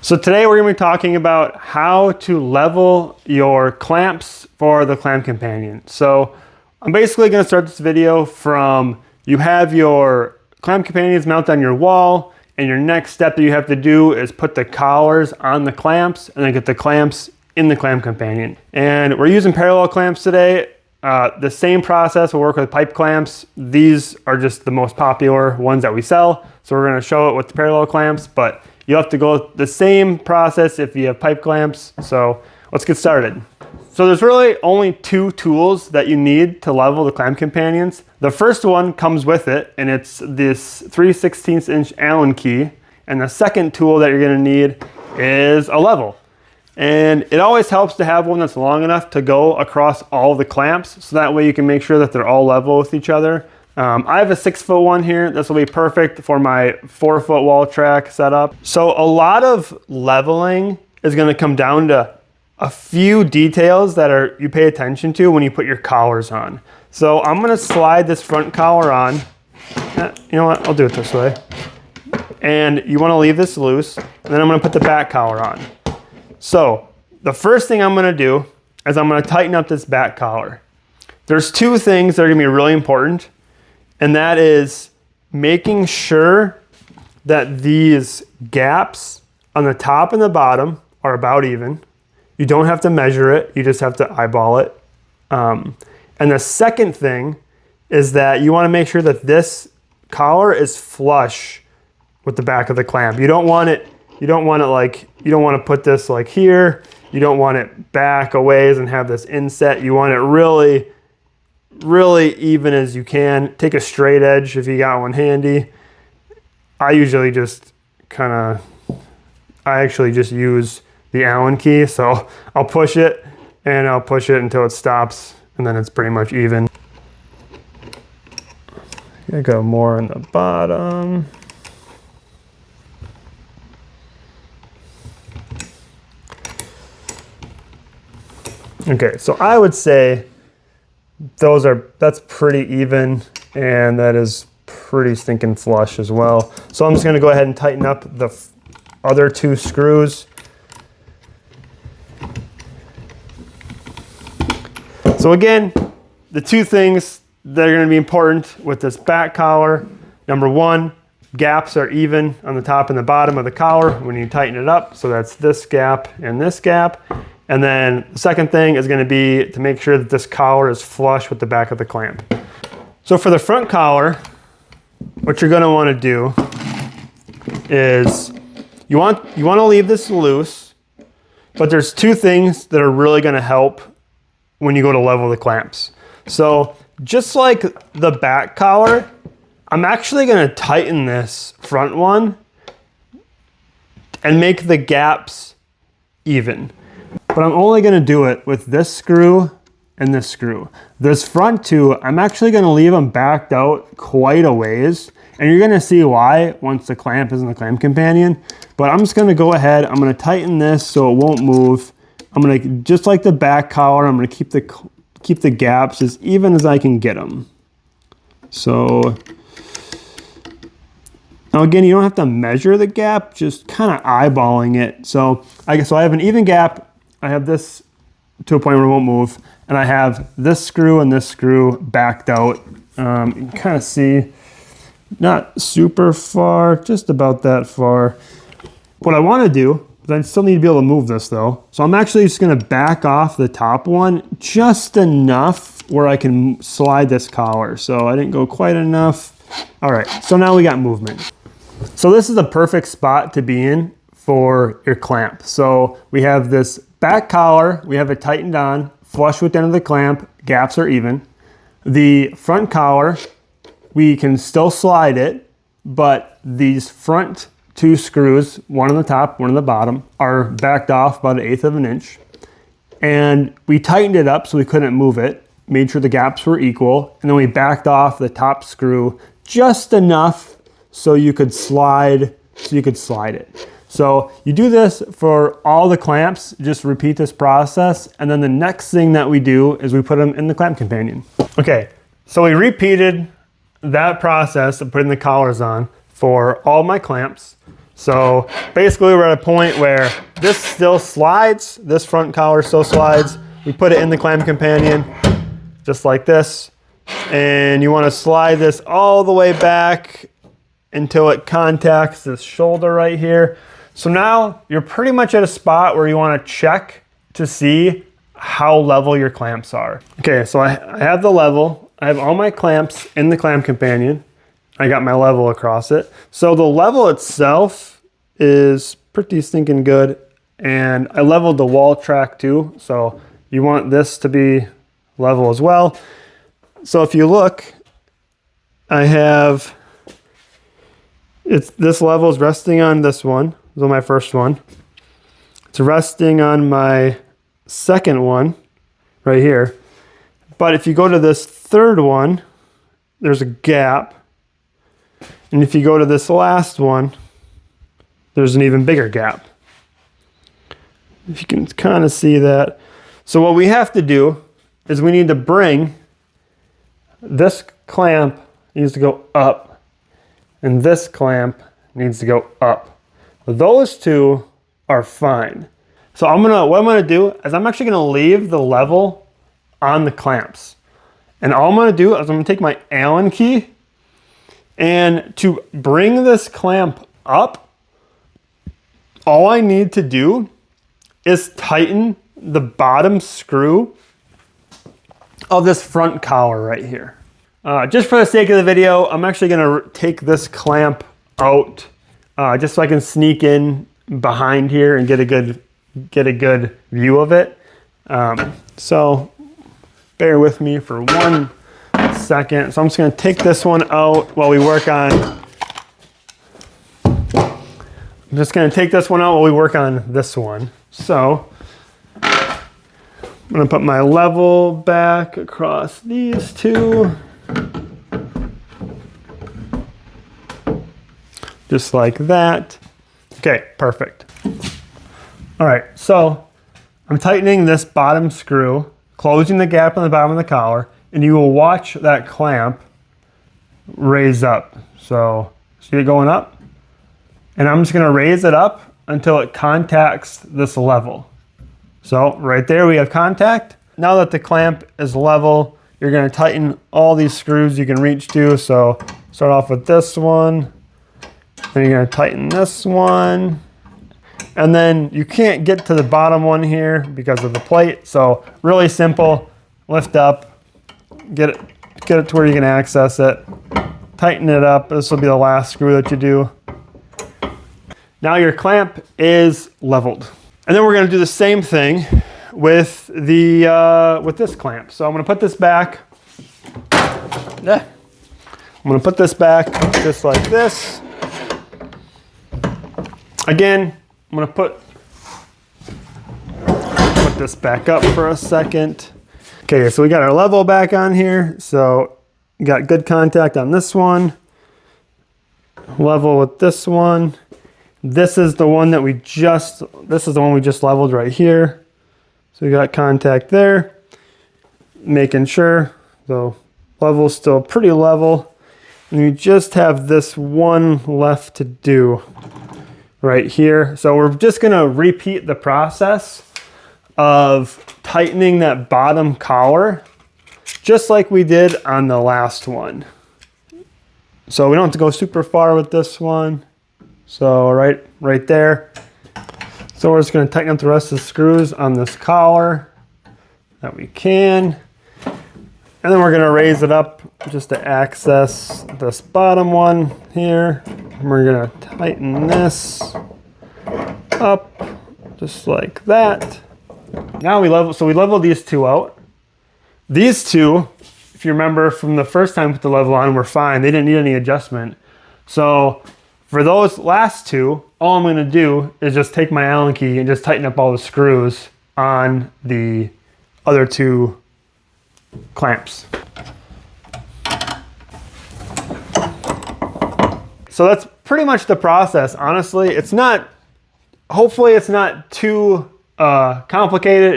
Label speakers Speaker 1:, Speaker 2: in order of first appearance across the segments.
Speaker 1: So today we're going to be talking about how to level your clamps for the clamp companion. So I'm basically going to start this video from you have your clamp companions mounted on your wall, and your next step that you have to do is put the collars on the clamps and then get the clamps in the clamp companion. And we're using parallel clamps today. The same process will work with pipe clamps. These are just the most popular ones that we sell. So we're going to show it with the parallel clamps, but you'll have to go the same process if you have pipe clamps. So let's get started. So there's really only two tools that you need to level the clamp companions. The first one comes with it, and it's this 3/16 inch Allen key. And the second tool that you're going to need is a level. And it always helps to have one that's long enough to go across all the clamps, so that way you can make sure that they're all level with each other. I have a 6-foot one here. This will be perfect for my 4-foot wall track setup. So a lot of leveling is going to come down to a few details that you pay attention to when you put your collars on. So I'm going to slide this front collar on. You know what? I'll do it this way. And you want to leave this loose, and then I'm going to put the back collar on. So the first thing I'm going to do is I'm going to tighten up this back collar. There's two things that are going to be really important, and that is making sure that these gaps on the top and the bottom are about even. You don't have to measure it, you just have to eyeball it. And the second thing is that you want to make sure that this collar is flush with the back of the clamp. You don't want to put this like here. You don't want it back a ways and have this inset. You want it really, really even as you can. Take a straight edge if you got one handy. I actually just use the Allen key. So I'll push it and I'll push it until it stops, and then it's pretty much even. I go more on the bottom. Okay, so I would say that's pretty even, and that is pretty stinking flush as well. So I'm just gonna go ahead and tighten up the other two screws. So again, the two things that are gonna be important with this back collar, number one, gaps are even on the top and the bottom of the collar when you tighten it up. So that's this gap and this gap. And then the second thing is going to be to make sure that this collar is flush with the back of the clamp. So for the front collar, what you're going to want to do is you want to leave this loose, but there's two things that are really going to help when you go to level the clamps. So just like the back collar, I'm actually going to tighten this front one and make the gaps even. But I'm only going to do it with this screw and this screw. This front two, I'm actually going to leave them backed out quite a ways. And you're going to see why once the clamp is in the clamp companion. But I'm just going to go ahead. I'm going to tighten this so it won't move. I'm going to, just like the back collar, I'm going to keep the gaps as even as I can get them. So now again, you don't have to measure the gap, just kind of eyeballing it. So I have an even gap. I have this to a point where it won't move, and I have this screw and this screw backed out. You can kind of see, not super far, just about that far. What I want to do is I still need to be able to move this though. So I'm actually just going to back off the top one just enough where I can slide this collar. So I didn't go quite enough. All right, so now we got movement. So this is the perfect spot to be in for your clamp. So we have this back collar, we have it tightened on, flush with the end of the clamp, gaps are even. The front collar, we can still slide it, but these front two screws, one on the top, one on the bottom, are backed off about 1/8 of an inch. And we tightened it up so we couldn't move it, made sure the gaps were equal, and then we backed off the top screw just enough so you could slide it. So you do this for all the clamps, just repeat this process, and then the next thing that we do is we put them in the clamp companion. Okay, so we repeated that process of putting the collars on for all my clamps. So basically we're at a point where this still slides, this front collar still slides. We put it in the clamp companion, just like this. And you want to slide this all the way back until it contacts this shoulder right here. So now you're pretty much at a spot where you want to check to see how level your clamps are. Okay, so I have the level. I have all my clamps in the clamp companion. I got my level across it. So the level itself is pretty stinking good. And I leveled the wall track too. So you want this to be level as well. So if you look, I have, this level is resting on this one. This is my first one. It's resting on my second one right here. But if you go to this third one, there's a gap. And if you go to this last one, there's an even bigger gap. If you can kind of see that. So what we have to do is we need to bring this clamp needs to go up and this clamp needs to go up. Those two are fine. So what I'm gonna do is I'm actually gonna leave the level on the clamps. And all I'm gonna do is I'm gonna take my Allen key, and to bring this clamp up, all I need to do is tighten the bottom screw of this front collar right here. Just for the sake of the video, I'm actually gonna take this clamp out just so I can sneak in behind here and get a good view of it. So bear with me for 1 second. So I'm just gonna take this one out while we work on, this one. So I'm gonna put my level back across these two. Just like that. Okay, perfect. All right, so I'm tightening this bottom screw, closing the gap on the bottom of the collar, and you will watch that clamp raise up. So see it going up? And I'm just gonna raise it up until it contacts this level. So right there we have contact. Now that the clamp is level, you're gonna tighten all these screws you can reach to. So start off with this one, then you're gonna tighten this one. And then you can't get to the bottom one here because of the plate. So really simple, lift up, get it to where you can access it, tighten it up. This will be the last screw that you do. Now your clamp is leveled. And then we're gonna do the same thing with this clamp. So I'm gonna put this back. I'm gonna put this back just like this. Again, I'm gonna put this back up for a second. Okay, so we got our level back on here. So we got good contact on this one. Level with this one. This is the one that we just leveled right here. So we got contact there. Making sure, so level's still pretty level. And we just have this one left to do right here. So we're just gonna repeat the process of tightening that bottom collar, just like we did on the last one. So we don't have to go super far with this one. So right there. So we're just gonna tighten up the rest of the screws on this collar that we can. And then we're gonna raise it up just to access this bottom one here. And we're gonna tighten this up just like that. Now we leveled these two out. These two, if you remember from the first time we put the level on, were fine. They didn't need any adjustment. So for those last two, all I'm gonna do is just take my Allen key and just tighten up all the screws on the other two clamps. So that's pretty much the process. Honestly, hopefully it's not too complicated.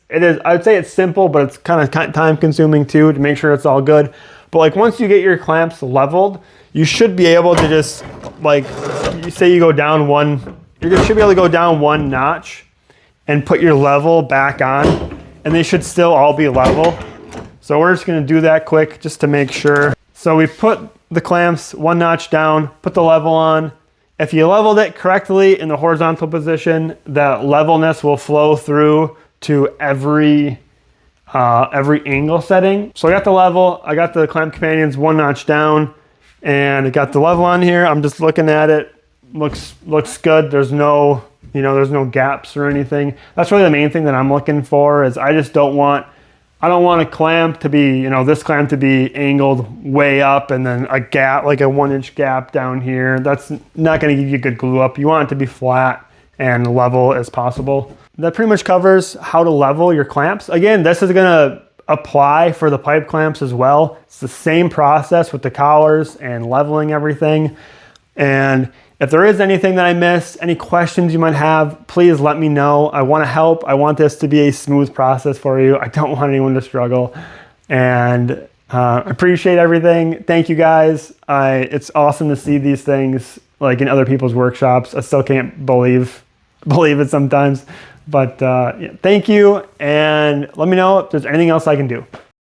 Speaker 1: It is, I'd say it's simple, but it's kind of time consuming too to make sure it's all good. But like once you get your clamps leveled, you should be able to just like, you say you go down one, you should be able to go down one notch and put your level back on, and they should still all be level. So we're just gonna do that quick just to make sure. So we put the clamps one notch down, put the level on. If you leveled it correctly in the horizontal position, that levelness will flow through to every angle setting. So I got the level, I got the clamp companions one notch down, and I got the level on here. I'm just looking at it, looks good. There's no, there's no gaps or anything. That's really the main thing that I'm looking for, is I don't want a clamp to be, this clamp to be angled way up and then a gap, like a 1-inch gap down here. That's not gonna give you good glue up. You want it to be flat and level as possible. That pretty much covers how to level your clamps. Again, this is gonna apply for the pipe clamps as well. It's the same process with the collars and leveling everything. And if there is anything that I missed, any questions you might have, please let me know. I want to help. I want this to be a smooth process for you. I don't want anyone to struggle. And I appreciate everything. Thank you guys. It's awesome to see these things like in other people's workshops. I still can't believe it sometimes. But yeah, thank you. And let me know if there's anything else I can do.